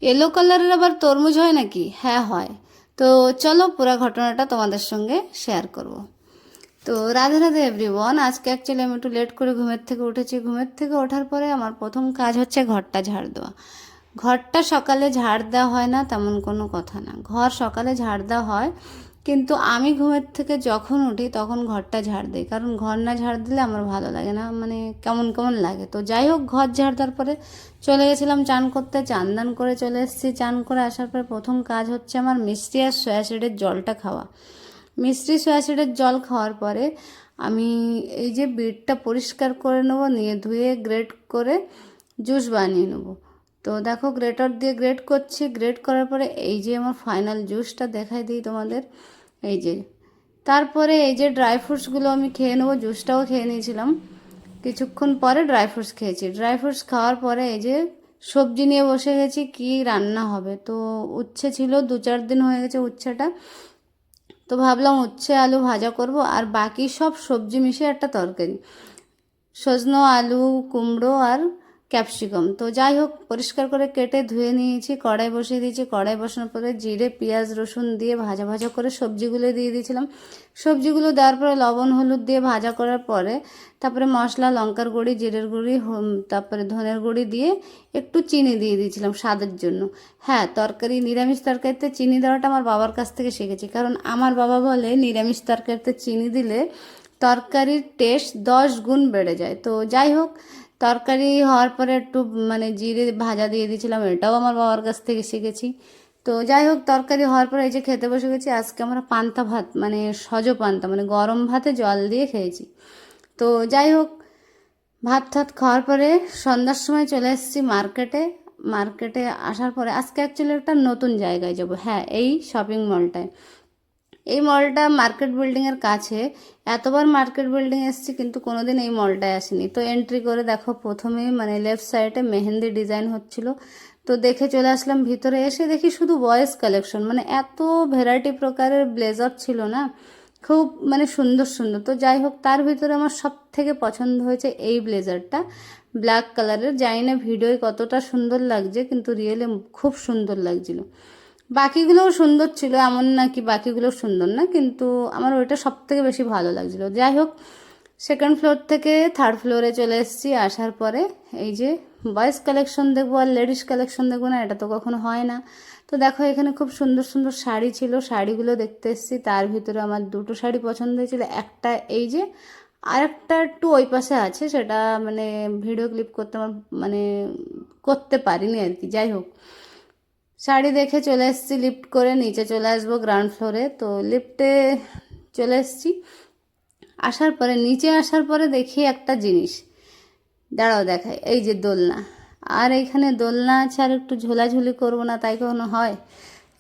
Yellow কালারের আবার তরমুজ হয় নাকি? হ্যাঁ হয়। তো চলো পুরো ঘটনাটা তোমাদের সঙ্গে শেয়ার করব। তো রাধে রাধে এভরিওয়ান। আজকে অ্যাকচুয়ালি আমি একটু লেট করে ঘুমের থেকে উঠেছি। ঘুমের থেকে ওঠার পরে আমার প্রথম কাজ হচ্ছে ঘরটা ঝাড় দেওয়া। ঘরটা সকালে ঝাড় দেওয়া হয় না তেমন কোনো কথা না, ঘর সকালে ঝাড় দেওয়া হয়, কিন্তু আমি ঘুমের থেকে যখন উঠি তখন ঘরটা ঝাড় দিই, কারণ ঘর না ঝাড় দিলে আমার ভালো লাগে না, মানে কেমন কেমন লাগে। তো যাই হোক, ঘর ঝাড় দেওয়ার পরে চলে গেছিলাম চান করতে, চান দান করে চলে এসেছি। চান করে আসার পরে প্রথম কাজ হচ্ছে আমার মিষ্টি আর সয়াসিডের জলটা খাওয়া। মিষ্টি সয়াসিডের জল খাওয়ার পরে আমি এই যে বিটটা পরিষ্কার করে নেবো, নিয়ে ধুয়ে গ্রেট করে জুস বানিয়ে নেবো। তো দেখো গ্রেটার দিয়ে গ্রেট করছি, গ্রেট করার পরে এই যে আমার ফাইনাল জুসটা দেখাই দিই তোমাদের। এই যে তারপরে এই যে ড্রাই ফ্রুটসগুলো আমি খেয়ে নেবো, জুসটাও খেয়ে নিয়েছিলাম। কিছুক্ষণ পরে ড্রাই ফ্রুটস খেয়েছি। ড্রাই ফ্রুটস খাওয়ার পরে এই যে সবজি নিয়ে বসে গেছি, কি রান্না হবে। তো উচ্ছে ছিল, 2-4 দিন হয়ে গেছে উচ্ছেটা। তো ভাবলাম উচ্ছে আলু ভাজা করব, আর বাকি সব সবজি মিশিয়ে একটা তরকারি, সজনো আলু কুমড়ো আর ক্যাপসিকাম। তো যাই হোক, পরিষ্কার করে কেটে ধুয়ে নিয়েছি, কড়াই বসিয়ে দিয়েছি। কড়াই বসানোর পরে জিরে পেঁয়াজ রসুন দিয়ে ভাজা ভাজা করে সবজিগুলো দিয়ে দিয়েছিলাম। সবজিগুলো দেওয়ার পরে লবণ হলুদ দিয়ে ভাজা করার পরে তারপরে মশলা, লঙ্কার গুঁড়ি, জিরের গুঁড়ি, তারপরে ধনের গুঁড়ি দিয়ে একটু চিনি দিয়ে দিয়েছিলাম স্বাদের জন্য। হ্যাঁ, তরকারি, নিরামিষ তরকারিতে চিনি দেওয়াটা আমার বাবার কাছ থেকে শিখেছি, কারণ আমার বাবা বলে নিরামিষ তরকারিতে চিনি দিলে তরকারির টেস্ট 10 গুণ বেড়ে যায়। তো যাই হোক, তরকারি হওয়ার পরে একটু মানে জিরে ভাজা দিয়ে দিয়েছিলাম, এটাও আমার বাবার কাছ থেকে শিখেছি। তো যাই হোক, তরকারি হওয়ার পরে এই যে খেতে বসে গেছি। আজকে আমরা পান্তা ভাত, মানে সজ পান্তা, মানে গরম ভাতে জল দিয়ে খেয়েছি। তো যাই হোক, ভাত টাত খাওয়ার পরে সন্ধ্যার সময় চলে এসেছি মার্কেটে। মার্কেটে আসার পরে আজকে অ্যাকচুয়ালি একটা নতুন জায়গায় যাব। হ্যাঁ, এই শপিং মলটায়। এই মলটা মার্কেট বিল্ডিংয়ের কাছে। এতবার মার্কেট বিল্ডিং এসেছি কিন্তু কোনোদিন এই মলটায় আসিনি। তো এন্ট্রি করে দেখো প্রথমেই মানে লেফট সাইডে মেহেন্দি ডিজাইন হচ্ছিল। তো দেখে চলে আসলাম ভিতরে। এসে দেখি শুধু বয়েজ কালেকশন, মানে এত ভ্যারাইটি প্রকারের ব্লেজার ছিল না, খুব মানে সুন্দর সুন্দর। তো যাই হোক, তার ভিতরে আমার সব থেকে পছন্দ হয়েছে এই ব্লেজারটা, ব্ল্যাক কালারের। জানি না ভিডিওয় কতটা সুন্দর লাগছে, কিন্তু রিয়েলি খুব সুন্দর লাগছিল। বাকিগুলোও সুন্দর ছিল, এমন না কি বাকিগুলো সুন্দর না, কিন্তু আমার ওইটা সব থেকে বেশি ভালো লাগছিলো। যাই হোক, সেকেন্ড ফ্লোর থেকে থার্ড ফ্লোরে চলে এসেছি। আসার পরে এই যে বয়েজ কালেকশন দেখবো আর লেডিস কালেকশন দেখবো না, এটা তো কখনো হয় না। তো দেখো এখানে খুব সুন্দর সুন্দর শাড়ি ছিল, শাড়িগুলো দেখতে এসেছি। তার ভিতরে আমার দুটো শাড়ি পছন্দ হয়েছিল, একটা এই যে, আর একটা একটু ওই পাশে আছে, সেটা মানে ভিডিও ক্লিপ করতে আমার মানে করতে পারিনি আর কি। যাই হোক, শাড়ি দেখে চলে এসেছি, লিফট করে নিচে চলে আসবো গ্রাউন্ড ফ্লোরে। তো লিফটে চলে এসেছি। আসার পরে নিচে আসার পরে দেখি একটা জিনিস, দাঁড়াও দেখাই, এই যে দোলনা। আর এখানে দোলনা আছে, আর একটু ঝোলাঝুলি করবো না তাই কখনো হয়?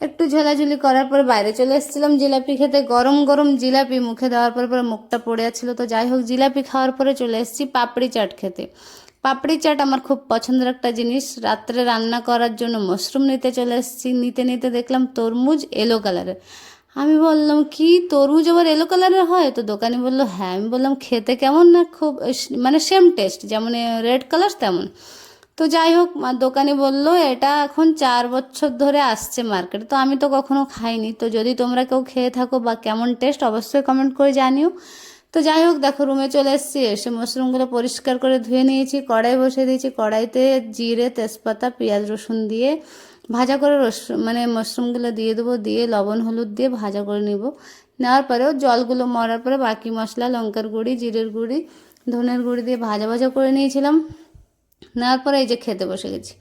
একটু ঝোলাঝুলি করার পরে বাইরে চলে এসেছিলাম জিলাপি খেতে। গরম গরম জিলাপি মুখে দেওয়ার পরে পরে মুখটা পড়ে যাচ্ছিল। তো যাই হোক, জিলাপি খাওয়ার পরে চলে এসেছি পাপড়ি চাট খেতে। পাপড়ি চাট আমার খুব পছন্দের একটা জিনিস। রাত্রে রান্না করার জন্য মাশরুম নিতে চলে এসেছি। নিতে নিতে দেখলাম তরমুজ এলো কালারের। আমি বললাম কি, তরমুজ আবার এলো কালারের হয়? তো দোকানি বললো হ্যাঁ। আমি বললাম খেতে কেমন? না খুব মানে সেম টেস্ট, যেমন রেড কালার তেমন। তো যাই হোক, দোকানি বলল এটা এখন 4 বছর ধরে আসছে মার্কেটে। তো আমি তো কখনো খাইনি। তো যদি তোমরা কেউ খেয়ে থাকো বা কেমন টেস্ট, অবশ্যই কমেন্ট করে জানিও। তো যাই হোক, দেখো রুমে চলে এসেছি। এসে মাশরুমগুলো পরিষ্কার করে ধুয়ে নিয়েছি, কড়াই বসিয়ে দিয়েছি। কড়াইতে জিরে তেজপাতা পেঁয়াজ রসুন দিয়ে ভাজা করে মানে মাশরুমগুলো দিয়ে দেবো, দিয়ে লবণ হলুদ দিয়ে ভাজা করে নিব। নেওয়ার পরেও জলগুলো মরার পরে বাকি মশলা, লঙ্কার গুঁড়ি, জিরের গুঁড়ি, ধনের গুঁড়ি দিয়ে ভাজা ভাজা করে নিয়েছিলাম। নেওয়ার পরে এই যে খেতে বসে গেছি।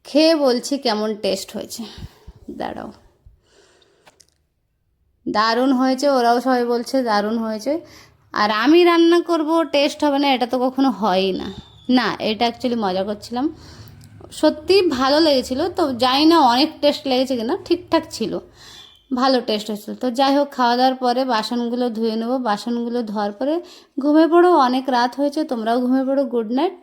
খেয়ে বলছি কেমন টেস্ট হয়েছে। দাঁড়াও, দারুণ হয়েছে, ওরাও সবাই বলছে দারুণ হয়েছে। আর আমি রান্না করব টেস্ট হবে না, এটা তো কখনো হয়ই না। না, এটা অ্যাকচুয়ালি মজা করছিলাম, সত্যি ভালো লেগেছিলো। তো জানি না অনেক টেস্ট লেগেছে কিনা, ঠিকঠাক ছিল, ভালো টেস্ট হয়েছিল। তো যাই হোক, খাওয়া দাওয়ার পরে বাসনগুলো ধুয়ে নেবো। বাসনগুলো ধোয়ার পরে ঘুমিয়ে পড়ো, অনেক রাত হয়েছে, তোমরাও ঘুমিয়ে পড়ো। Good night.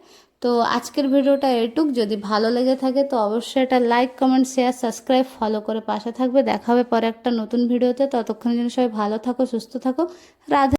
তো আজকের ভিডিওটা এটুক। যদি ভালো লেগে থাকে তো অবশ্যই এটা like comment share subscribe follow করে পাশে থাকবে। দেখা হবে পরে একটা নতুন ভিডিওতে। ততক্ষণের জন্য সবাই ভালো থাকো, সুস্থ থাকো। রাধে।